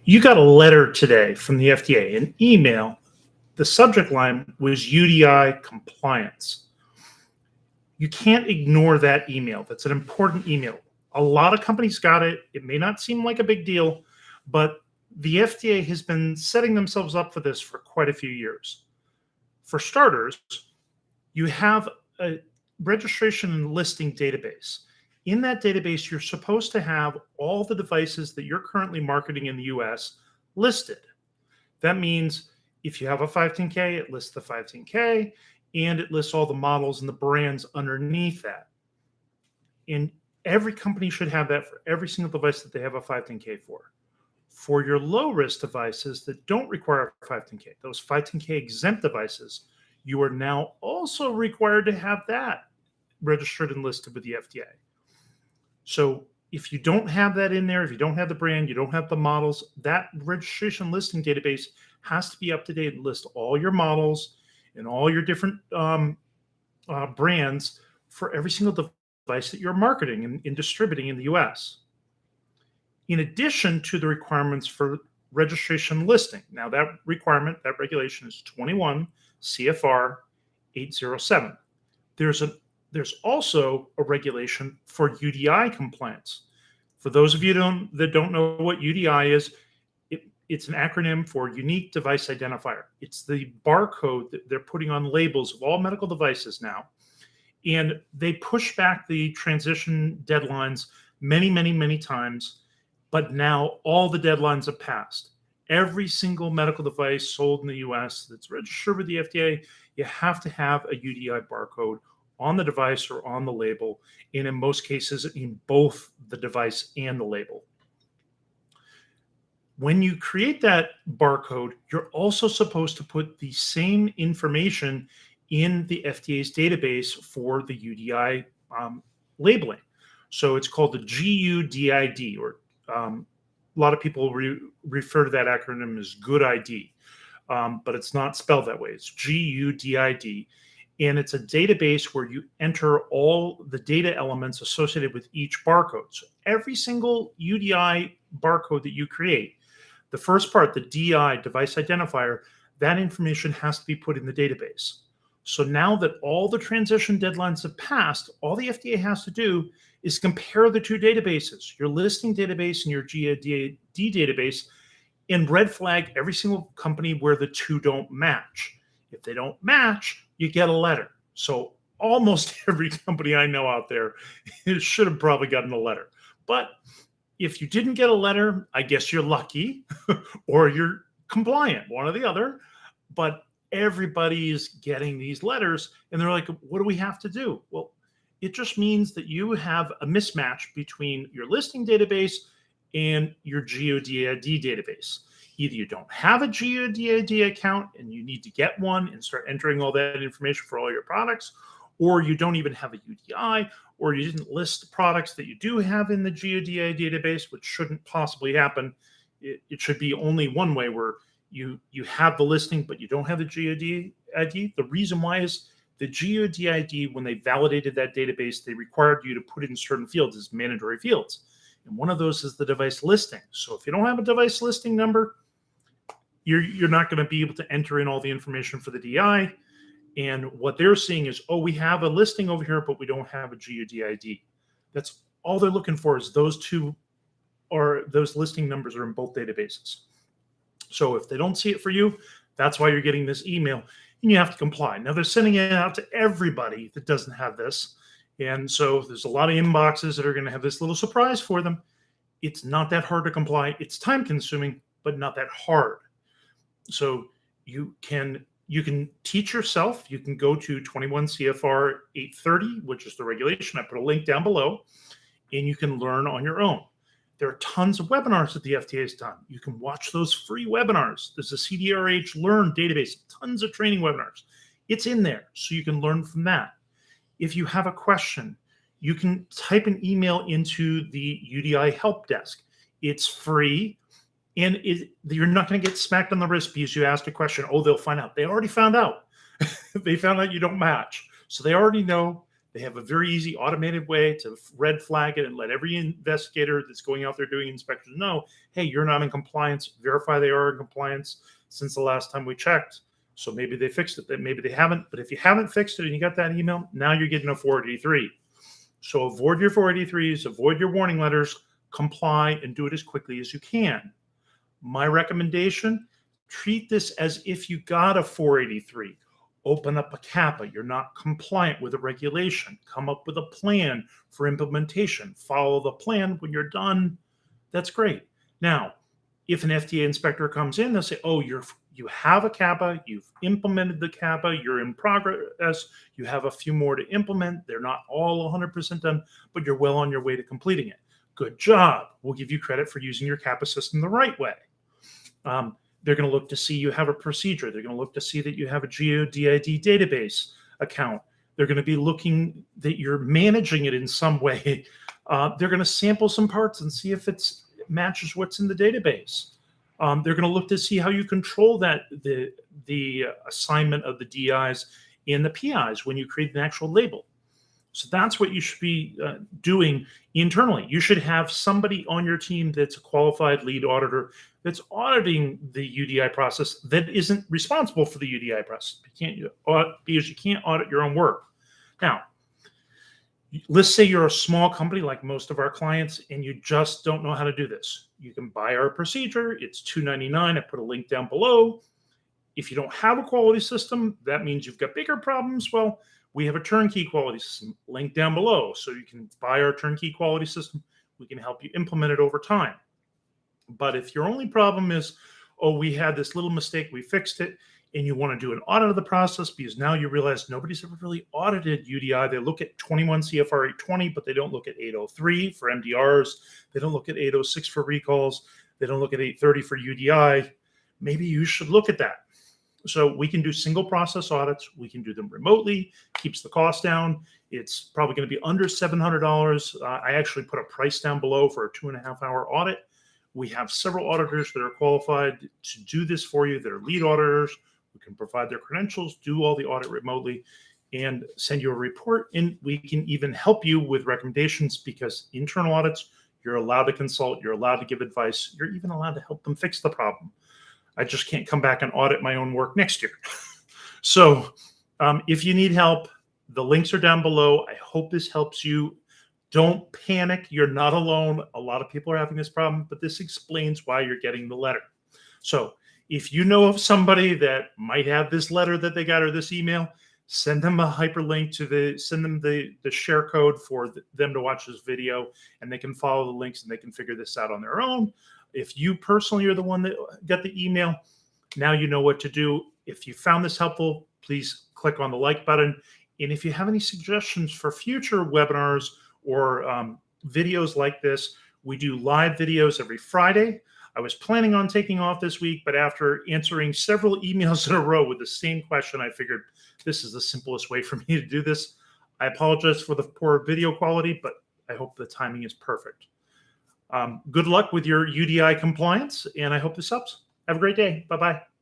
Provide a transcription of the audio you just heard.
You got a letter today from the FDA, an email. The subject line was UDI Compliance. You can't ignore that email. That's an important email. A lot of companies got it. It may not seem like a big deal, but the FDA has been setting themselves up for this for quite a few years. For starters, you have a registration and listing database. In that database, you're supposed to have all the devices that you're currently marketing in the US listed. That means if you have a 510K, it lists the 510K and it lists all the models and the brands underneath that. And every company should have that for every single device that they have a 510K for. For your low risk devices that don't require a 510K, those 510K exempt devices, you are now also required to have that registered and listed with the FDA. So if you don't have that in there, if you don't have the brand, you don't have the models, that registration listing database has to be up to date and list all your models and all your different brands for every single device that you're marketing and distributing in the US. In addition to the requirements for registration listing. Now that requirement, that regulation is 21 CFR 807. There's also a regulation for UDI compliance. For those of you that don't know what UDI is, it's an acronym for Unique Device Identifier. It's the barcode that they're putting on labels of all medical devices now. And they push back the transition deadlines many, many, many times, but now all the deadlines have passed. Every single medical device sold in the US that's registered with the FDA, you have to have a UDI barcode on the device or on the label, and in most cases in both the device and the label. When you create that barcode, you're also supposed to put the same information in the FDA's database for the UDI labeling. So it's called the GUDID, or a lot of people refer to that acronym as GUDID, but it's not spelled that way. It's GUDID. And it's a database where you enter all the data elements associated with each barcode. So every single UDI barcode that you create, the first part, the DI, device identifier, that information has to be put in the database. So now that all the transition deadlines have passed, all the FDA has to do is compare the two databases, your listing database and your GUDID database, and red flag every single company where the two don't match. If they don't match, you get a letter. So almost every company I know out there should have probably gotten a letter. But if you didn't get a letter, I guess you're lucky or you're compliant, one or the other. But everybody is getting these letters and they're like, what do we have to do? Well, it just means that you have a mismatch between your listing database and your GUDID database. Either you don't have a GUDID account and you need to get one and start entering all that information for all your products, or you don't even have a UDI, or you didn't list the products that you do have in the GUDI database, which shouldn't possibly happen. It should be only one way, where you have the listing, but you don't have the GUDID. The reason why is the GUDID, when they validated that database, they required you to put it in certain fields as mandatory fields. And one of those is the device listing. So if you don't have a device listing number, you're not going to be able to enter in all the information for the DI. And what they're seeing is, oh, we have a listing over here, but we don't have a GUDID. That's all they're looking for, is those two, or those listing numbers are in both databases. So if they don't see it for you, that's why you're getting this email, and you have to comply. Now they're sending it out to everybody that doesn't have this. And so there's a lot of inboxes that are going to have this little surprise for them. It's not that hard to comply. It's time consuming, but not that hard. So you can teach yourself. You can go to 21 CFR 830, which is the regulation. I put a link down below, and you can learn on your own. There are tons of webinars that the FDA has done. You can watch those free webinars. There's a CDRH Learn database, tons of training webinars. It's in there, so you can learn from that. If you have a question, you can type an email into the UDI help desk. It's free. And you're not going to get smacked on the wrist because you asked a question. Oh, they'll find out. They already found out. They found out you don't match. So they already know They have a very easy automated way to red flag it and let every investigator that's going out there doing inspections know, hey, you're not in compliance. Verify they are in compliance since the last time we checked. So maybe they fixed it, maybe they haven't. But if you haven't fixed it and you got that email, now you're getting a 483. So avoid your 483s, avoid your warning letters, comply, and do it as quickly as you can. My recommendation, treat this as if you got a 483. Open up a CAPA. You're not compliant with a regulation. Come up with a plan for implementation. Follow the plan. When you're done, that's great. Now, if an FDA inspector comes in, they'll say, oh, you have a CAPA, you've implemented the CAPA, you're in progress, you have a few more to implement. They're not all 100% done, but you're well on your way to completing it. Good job. We'll give you credit for using your CAPA system the right way. They're going to look to see you have a procedure. They're going to look to see that you have a GUDID database account. They're going to be looking that you're managing it in some way. They're going to sample some parts and see if it matches what's in the database. They're going to look to see how you control that the assignment of the DIs and the PIs when you create an actual label. So that's what you should be doing internally. You should have somebody on your team that's a qualified lead auditor that's auditing the UDI process that isn't responsible for the UDI process. Because you can't audit your own work. Now, let's say you're a small company like most of our clients and you just don't know how to do this. You can buy our procedure. It's $2.99. I put a link down below. If you don't have a quality system, that means you've got bigger problems. Well, we have a turnkey quality system, link down below. So you can buy our turnkey quality system. We can help you implement it over time. But if your only problem is, oh, we had this little mistake, we fixed it, and you want to do an audit of the process because now you realize nobody's ever really audited UDI. They look at 21 CFR 820, but they don't look at 803 for MDRs. They don't look at 806 for recalls. They don't look at 830 for UDI. Maybe you should look at that. So we can do single process audits. We can do them remotely, keeps the cost down. It's probably going to be under $700. I actually put a price down below for a 2.5-hour audit. We have several auditors that are qualified to do this for you. They're lead auditors. We can provide their credentials, do all the audit remotely, and send you a report. And we can even help you with recommendations because internal audits, you're allowed to consult, you're allowed to give advice, you're even allowed to help them fix the problem. I just can't come back and audit my own work next year. So if you need help, the links are down below. I hope this helps you. Don't panic. You're not alone. A lot of people are having this problem, but this explains why you're getting the letter. So if you know of somebody that might have this letter that they got or this email, send them a hyperlink to send them the share code for them to watch this video, and they can follow the links and they can figure this out on their own. If you personally are the one that got the email, now you know what to do. If you found this helpful, please click on the like button. And if you have any suggestions for future webinars or videos like this, we do live videos every Friday. I was planning on taking off this week, but after answering several emails in a row with the same question, I figured this is the simplest way for me to do this. I apologize for the poor video quality, but I hope the timing is perfect. Good luck with your UDI compliance, and I hope this helps. Have a great day. Bye-bye.